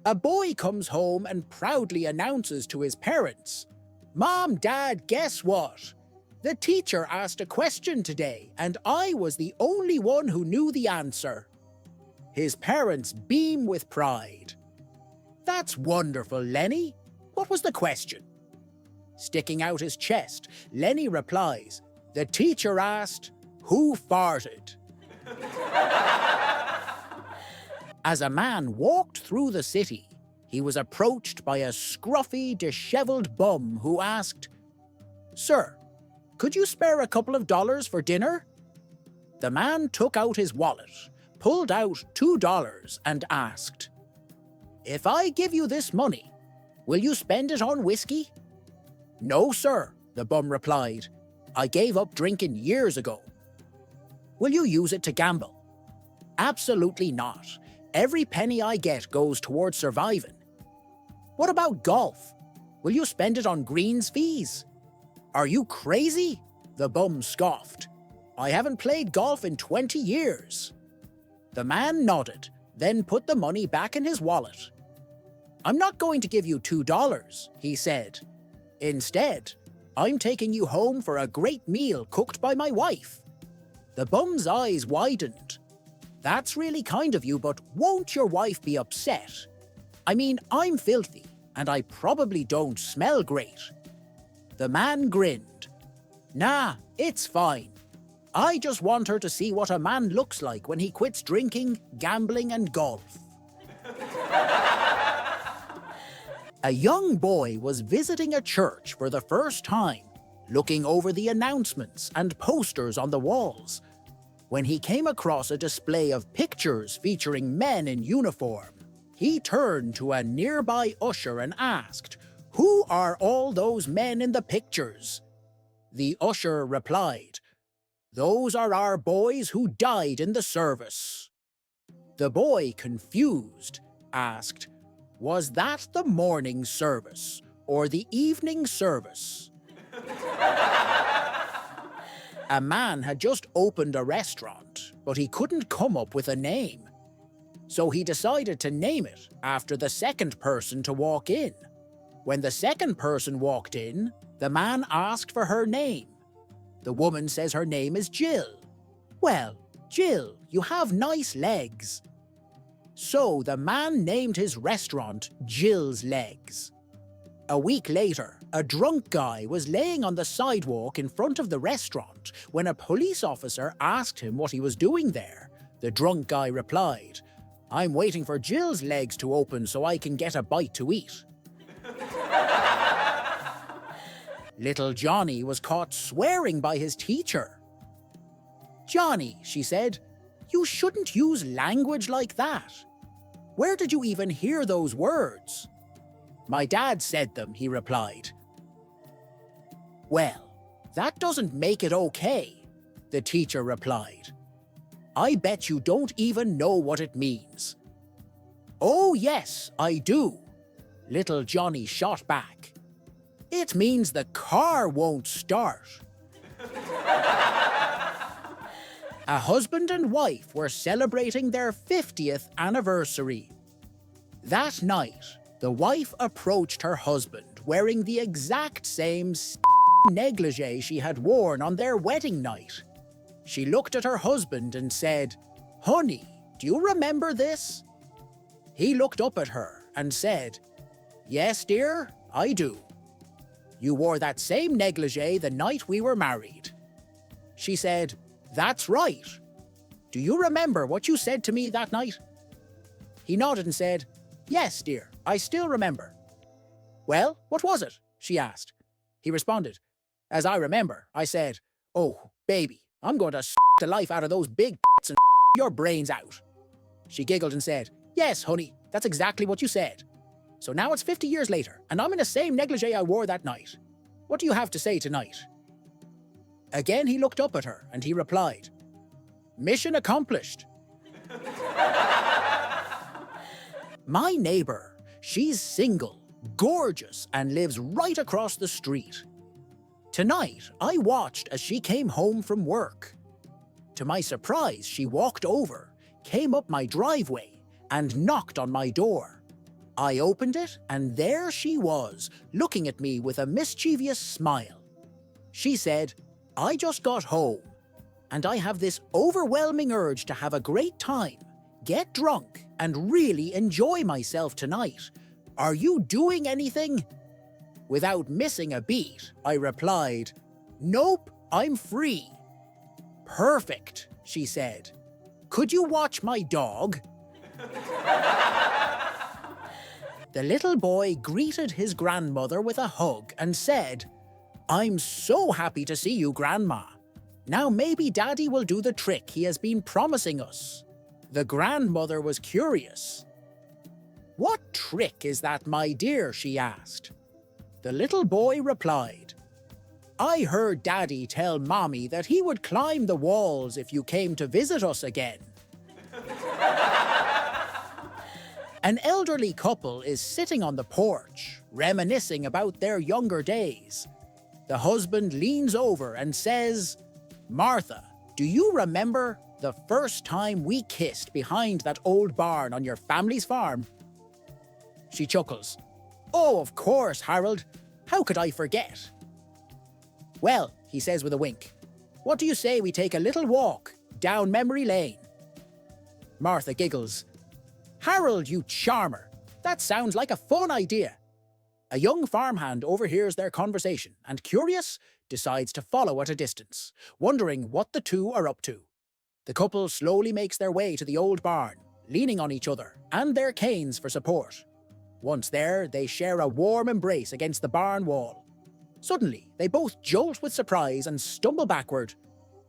A boy comes home and proudly announces to his parents, "Mom, Dad, guess what? The teacher asked a question today, and I was the only one who knew the answer." His parents beam with pride. "That's wonderful, Lenny. What was the question?" Sticking out his chest, Lenny replies, "The teacher asked, who farted?" As a man walked through the city, he was approached by a scruffy, dishevelled bum who asked, "Sir, could you spare a couple of dollars for dinner?" The man took out his wallet, pulled out $2 and asked, "If I give you this money, will you spend it on whiskey?" "No, sir," the bum replied. "I gave up drinking years ago." "Will you use it to gamble?" "Absolutely not. Every penny I get goes towards surviving." "What about golf? Will you spend it on greens fees?" "Are you crazy?" the bum scoffed. "I haven't played golf in 20 years." The man nodded, then put the money back in his wallet. "I'm not going to give you $2, he said. "Instead, I'm taking you home for a great meal cooked by my wife." The bum's eyes widened. "That's really kind of you, but won't your wife be upset? I mean, I'm filthy, and I probably don't smell great." The man grinned. "Nah, it's fine. I just want her to see what a man looks like when he quits drinking, gambling, and golf." A young boy was visiting a church for the first time, looking over the announcements and posters on the walls, when he came across a display of pictures featuring men in uniform. He turned to a nearby usher and asked, "Who are all those men in the pictures?" The usher replied, "Those are our boys who died in the service." The boy, confused, asked, "Was that the morning service or the evening service?" A man had just opened a restaurant, but he couldn't come up with a name. So he decided to name it after the second person to walk in. When the second person walked in, the man asked for her name. The woman says her name is Jill. "Well, Jill, you have nice legs." So the man named his restaurant Jill's Legs. A week later, a drunk guy was laying on the sidewalk in front of the restaurant when a police officer asked him what he was doing there. The drunk guy replied, "I'm waiting for Jill's Legs to open so I can get a bite to eat." Little Johnny was caught swearing by his teacher. "Johnny," she said, "you shouldn't use language like that. Where did you even hear those words?" "My dad said them," he replied. "Well, that doesn't make it okay," the teacher replied. "I bet you don't even know what it means." "Oh yes, I do," little Johnny shot back. "It means the car won't start." A husband and wife were celebrating their 50th anniversary. That night, the wife approached her husband wearing the exact same negligee she had worn on their wedding night. She looked at her husband and said, "Honey, do you remember this?" He looked up at her and said, "Yes, dear, I do. You wore that same negligee the night we were married." She said, "That's right. Do you remember what you said to me that night?" He nodded and said, "Yes, dear, I still remember." "Well, what was it?" she asked. He responded, "As I remember, I said, 'Oh, baby, I'm going to the life out of those big and your brains out.'" She giggled and said, "Yes, honey, that's exactly what you said. So now it's 50 years later, and I'm in the same negligee I wore that night. What do you have to say tonight?" Again he looked up at her, and he replied, "Mission accomplished." My neighbor, she's single, gorgeous, and lives right across the street. Tonight, I watched as she came home from work. To my surprise, she walked over, came up my driveway, and knocked on my door. I opened it, and there she was, looking at me with a mischievous smile. She said, "I just got home, and I have this overwhelming urge to have a great time, get drunk, and really enjoy myself tonight. Are you doing anything?" Without missing a beat, I replied, "Nope, I'm free." "Perfect," she said. "Could you watch my dog?" The little boy greeted his grandmother with a hug and said, "I'm so happy to see you, Grandma. Now maybe Daddy will do the trick he has been promising us." The grandmother was curious. "What trick is that, my dear?" she asked. The little boy replied, "I heard Daddy tell Mommy that he would climb the walls if you came to visit us again." An elderly couple is sitting on the porch, reminiscing about their younger days. The husband leans over and says, "Martha, do you remember the first time we kissed behind that old barn on your family's farm?" She chuckles. "Oh, of course, Harold. How could I forget?" "Well," he says with a wink, "what do you say we take a little walk down memory lane?" Martha giggles. "Harold, you charmer, that sounds like a fun idea." A young farmhand overhears their conversation and, curious, decides to follow at a distance, wondering what the two are up to. The couple slowly makes their way to the old barn, leaning on each other and their canes for support. Once there, they share a warm embrace against the barn wall. Suddenly, they both jolt with surprise and stumble backward.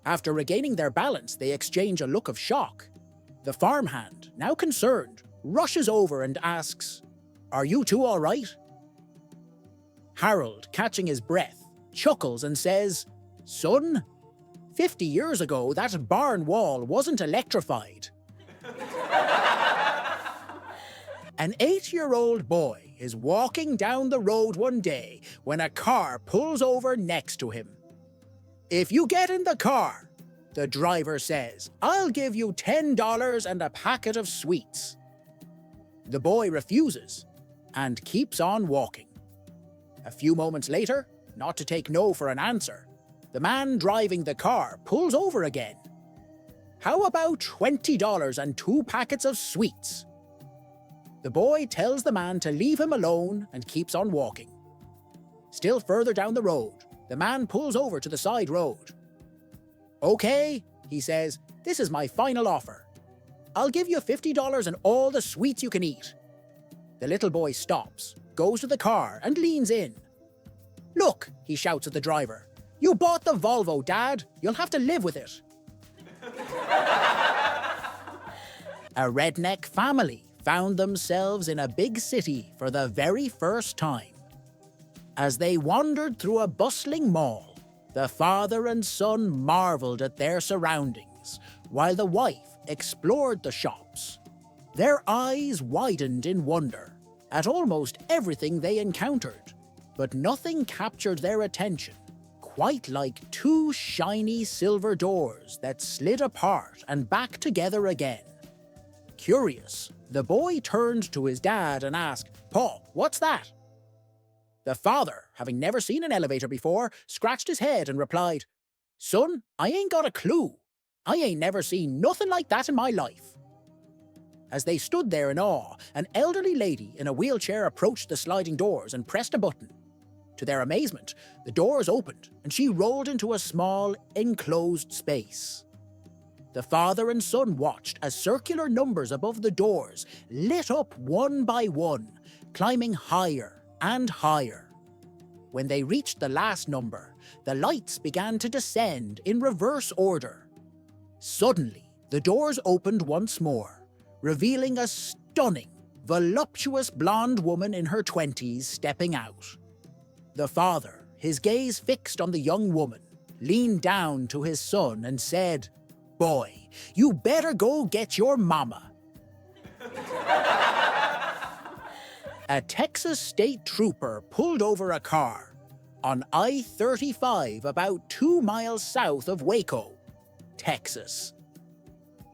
After regaining their balance, they exchange a look of shock. The farmhand, now concerned, rushes over and asks, "Are you two all right?" Harold, catching his breath, chuckles and says, "Son, 50 years ago that barn wall wasn't electrified." An 8-year-old boy is walking down the road one day when a car pulls over next to him. "If you get in the car," the driver says, "I'll give you $10 and a packet of sweets." The boy refuses and keeps on walking. A few moments later, not to take no for an answer, the man driving the car pulls over again. "How about $20 and 2 packets of sweets?" The boy tells the man to leave him alone and keeps on walking. Still further down the road, the man pulls over to the side road. "Okay," he says, "this is my final offer. I'll give you $50 and all the sweets you can eat." The little boy stops, goes to the car and leans in. "Look," he shouts at the driver, "you bought the Volvo, Dad. You'll have to live with it." A redneck family found themselves in a big city for the very first time. As they wandered through a bustling mall, the father and son marveled at their surroundings, while the wife explored the shops. Their eyes widened in wonder at almost everything they encountered, but nothing captured their attention quite like 2 shiny silver doors that slid apart and back together again. Curious, the boy turned to his dad and asked, "Pa, what's that?" The father, having never seen an elevator before, scratched his head and replied, "Son, I ain't got a clue. I ain't never seen nothing like that in my life." As they stood there in awe, an elderly lady in a wheelchair approached the sliding doors and pressed a button. To their amazement, the doors opened and she rolled into a small, enclosed space. The father and son watched as circular numbers above the doors lit up one by one, climbing higher and higher. When they reached the last number, the lights began to descend in reverse order. Suddenly, the doors opened once more, revealing a stunning, voluptuous blonde woman in her 20s stepping out. The father, his gaze fixed on the young woman, leaned down to his son and said, "Boy, you better go get your mama." A Texas state trooper pulled over a car on I-35 about 2 miles south of Waco, Texas.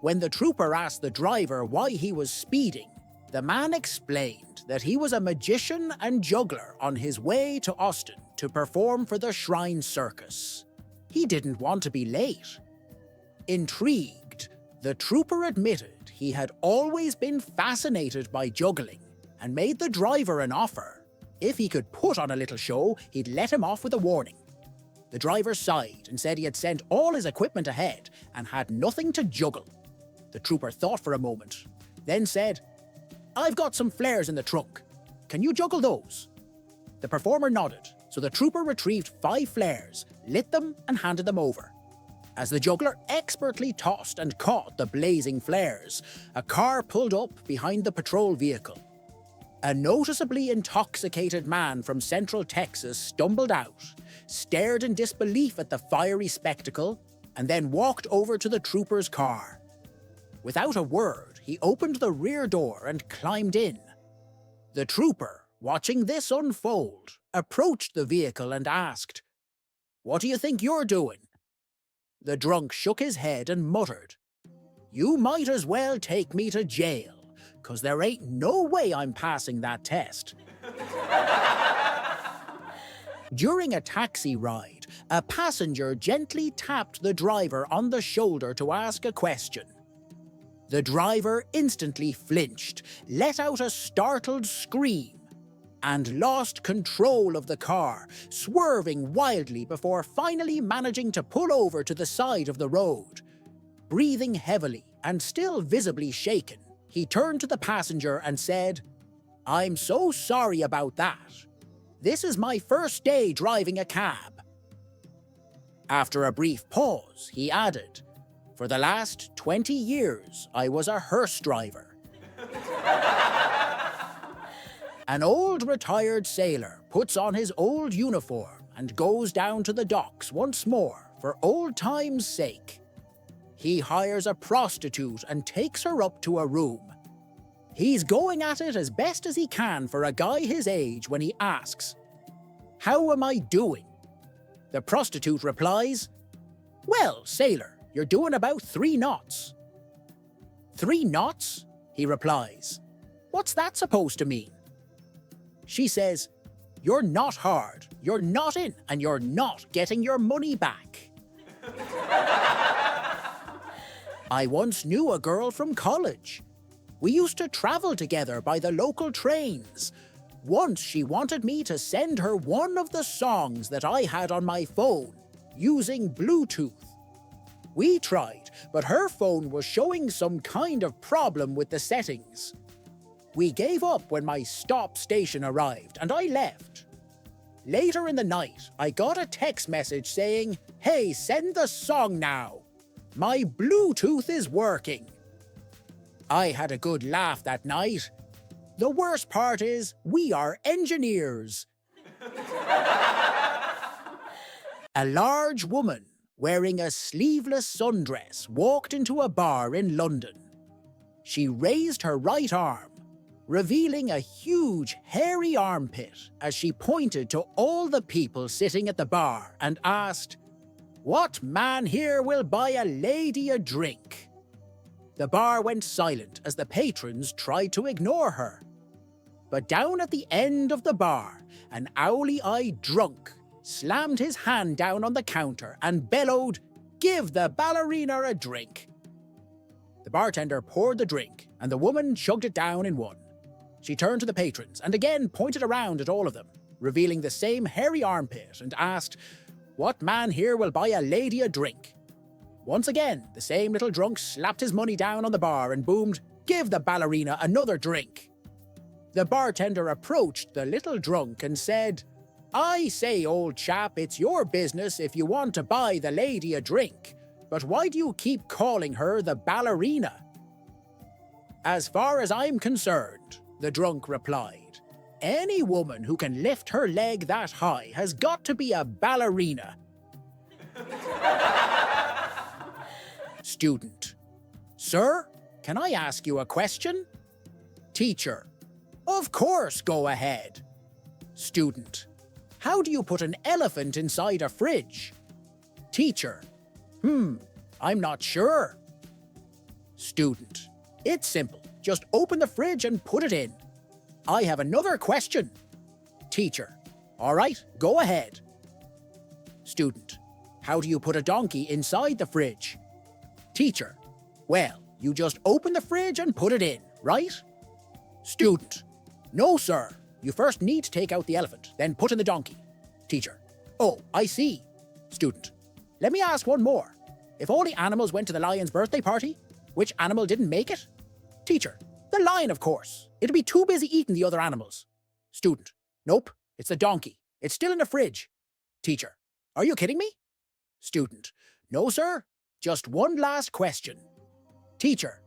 When the trooper asked the driver why he was speeding, the man explained, that he was a magician and juggler on his way to Austin to perform for the Shrine Circus. He didn't want to be late. Intrigued, the trooper admitted he had always been fascinated by juggling and made the driver an offer. If he could put on a little show, he'd let him off with a warning. The driver sighed and said he had sent all his equipment ahead and had nothing to juggle. The trooper thought for a moment, then said, "I've got some flares in the trunk. Can you juggle those?" The performer nodded, so the trooper retrieved 5 flares, lit them and handed them over. As the juggler expertly tossed and caught the blazing flares, a car pulled up behind the patrol vehicle. A noticeably intoxicated man from Central Texas stumbled out, stared in disbelief at the fiery spectacle, and then walked over to the trooper's car. Without a word, he opened the rear door and climbed in. The trooper, watching this unfold, approached the vehicle and asked, "What do you think you're doing?" The drunk shook his head and muttered, "You might as well take me to jail, 'cause there ain't no way I'm passing that test." During a taxi ride, a passenger gently tapped the driver on the shoulder to ask a question. The driver instantly flinched, let out a startled scream, and lost control of the car, swerving wildly before finally managing to pull over to the side of the road. Breathing heavily and still visibly shaken, he turned to the passenger and said, "I'm so sorry about that. This is my first day driving a cab." After a brief pause, he added, "For the last 20 years, I was a hearse driver." An old retired sailor puts on his old uniform and goes down to the docks once more for old time's sake. He hires a prostitute and takes her up to a room. He's going at it as best as he can for a guy his age when he asks, "How am I doing?" The prostitute replies, "Well, sailor, you're doing about 3 knots. "3 knots?" he replies. "What's that supposed to mean?" She says, "You're not hard, you're not in, and you're not getting your money back." I once knew a girl from college. We used to travel together by the local trains. Once she wanted me to send her one of the songs that I had on my phone, using Bluetooth. We tried, but her phone was showing some kind of problem with the settings. We gave up when my stop station arrived, and I left. Later in the night, I got a text message saying, "Hey, send the song now. My Bluetooth is working." I had a good laugh that night. The worst part is, we are engineers. A large woman wearing a sleeveless sundress walked into a bar in London. She raised her right arm, revealing a huge, hairy armpit as she pointed to all the people sitting at the bar and asked, "What man here will buy a lady a drink?" The bar went silent as the patrons tried to ignore her. But down at the end of the bar, an owly-eyed drunk slammed his hand down on the counter and bellowed, "Give the ballerina a drink." The bartender poured the drink, and the woman chugged it down in one. She turned to the patrons and again pointed around at all of them, revealing the same hairy armpit, and asked, "What man here will buy a lady a drink?" Once again, the same little drunk slapped his money down on the bar and boomed, "Give the ballerina another drink." The bartender approached the little drunk and said, "I say, old chap, it's your business if you want to buy the lady a drink, but why do you keep calling her the ballerina?" "As far as I'm concerned," the drunk replied, "any woman who can lift her leg that high has got to be a ballerina." Student: "Sir, can I ask you a question?" Teacher: "Of course, go ahead." Student: "How do you put an elephant inside a fridge?" Teacher: I'm not sure." Student: "It's simple. Just open the fridge and put it in." I have another question. Teacher: All right, go ahead. Student: How do you put a donkey inside the fridge? Teacher: Well, you just open the fridge and put it in, right? Student: No, sir. You first need to take out the elephant, then put in the donkey. Teacher: Oh, I see. Student: Let me ask one more. If all the animals went to the lion's birthday party, which animal didn't make it? Teacher: The lion, of course. It'd be too busy eating the other animals. Student: Nope, it's the donkey. It's still in the fridge. Teacher: Are you kidding me? Student: No, sir. Just one last question. Teacher: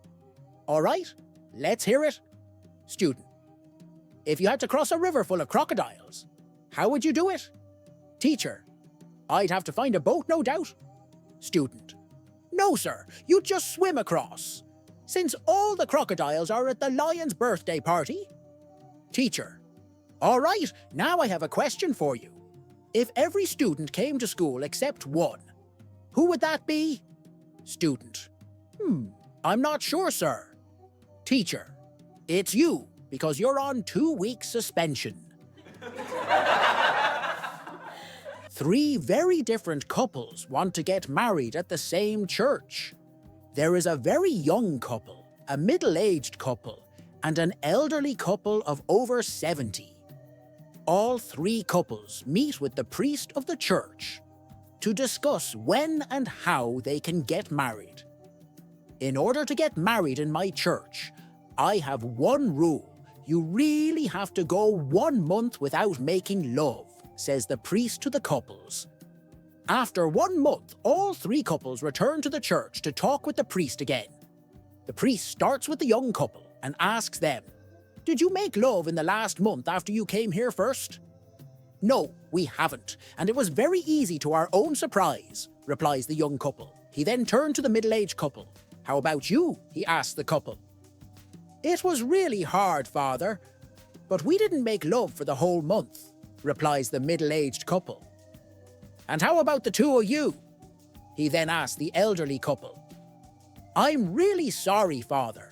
All right, let's hear it. Student: If you had to cross a river full of crocodiles, how would you do it? Teacher: I'd have to find a boat, no doubt. Student: No, sir, you'd just swim across, since all the crocodiles are at the lion's birthday party. Teacher: All right, now I have a question for you. If every student came to school except one, who would that be? Student: I'm not sure, sir. Teacher: It's you, because you're on 2 weeks suspension. 3 very different couples want to get married at the same church. There is a very young couple, a middle-aged couple, and an elderly couple of over 70. All 3 couples meet with the priest of the church to discuss when and how they can get married. In order to get married in my church, I have one rule. You really have to go 1 month without making love, says the priest to the couples. After 1 month, all 3 couples return to the church to talk with the priest again. The priest starts with the young couple and asks them, Did you make love in the last month after you came here first? No, we haven't, and it was very easy to our own surprise, replies the young couple. He then turned to the middle-aged couple. How about you? He asked the couple. It was really hard, Father, but we didn't make love for the whole month, replies the middle-aged couple. And how about the 2 of you? He then asked the elderly couple. I'm really sorry, Father,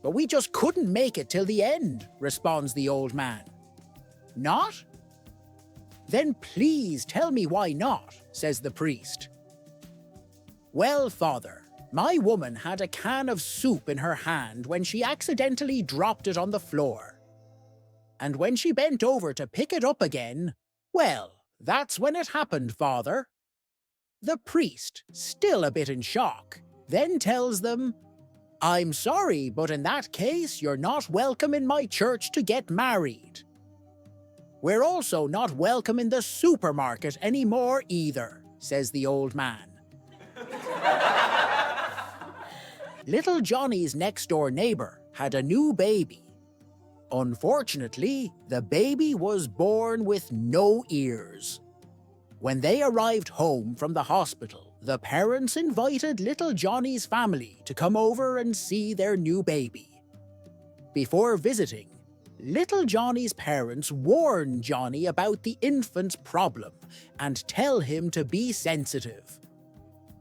but we just couldn't make it till the end, responds the old man. Not? Then please tell me why not, says the priest. Well, Father, my woman had a can of soup in her hand when she accidentally dropped it on the floor. And when she bent over to pick it up again, well, that's when it happened, Father. The priest, still a bit in shock, then tells them, I'm sorry, but in that case, you're not welcome in my church to get married. We're also not welcome in the supermarket anymore either, says the old man. Little Johnny's next-door neighbor had a new baby. Unfortunately, the baby was born with no ears. When they arrived home from the hospital, the parents invited little Johnny's family to come over and see their new baby. Before visiting, little Johnny's parents warn Johnny about the infant's problem and tell him to be sensitive.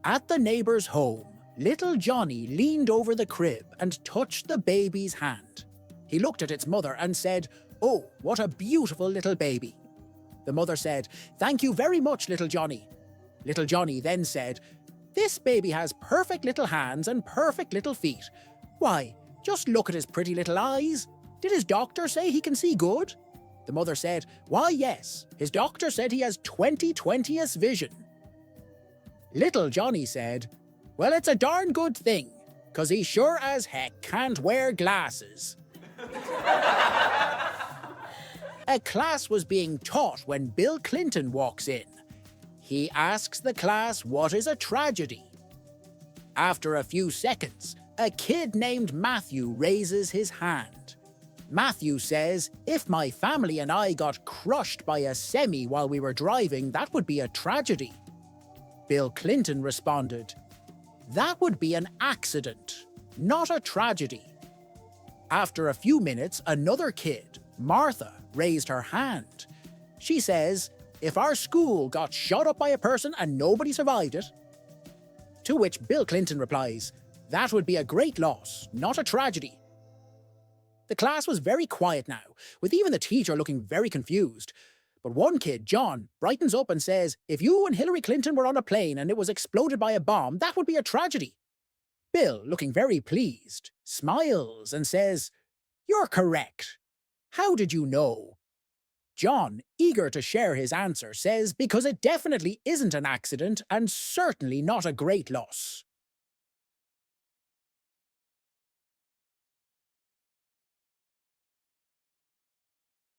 At the neighbor's home, little Johnny leaned over the crib and touched the baby's hand. He looked at its mother and said, Oh, what a beautiful little baby. The mother said, Thank you very much, little Johnny. Little Johnny then said, This baby has perfect little hands and perfect little feet. Why, just look at his pretty little eyes. Did his doctor say he can see good? The mother said, Why, yes, his doctor said he has 20/20 vision. Little Johnny said, Well, it's a darn good thing, 'cause he sure as heck can't wear glasses. A class was being taught when Bill Clinton walks in. He asks the class what is a tragedy. After a few seconds, a kid named Matthew raises his hand. Matthew says, If my family and I got crushed by a semi while we were driving, that would be a tragedy. Bill Clinton responded, That would be an accident, not a tragedy. After a few minutes, another kid, Martha, raised her hand. She says, If our school got shot up by a person and nobody survived it. To which Bill Clinton replies, That would be a great loss, not a tragedy. The class was very quiet now, with even the teacher looking very confused. But one kid, John, brightens up and says, if you and Hillary Clinton were on a plane and it was exploded by a bomb, that would be a tragedy. Bill, looking very pleased, smiles and says, you're correct. How did you know? John, eager to share his answer, says because it definitely isn't an accident and certainly not a great loss.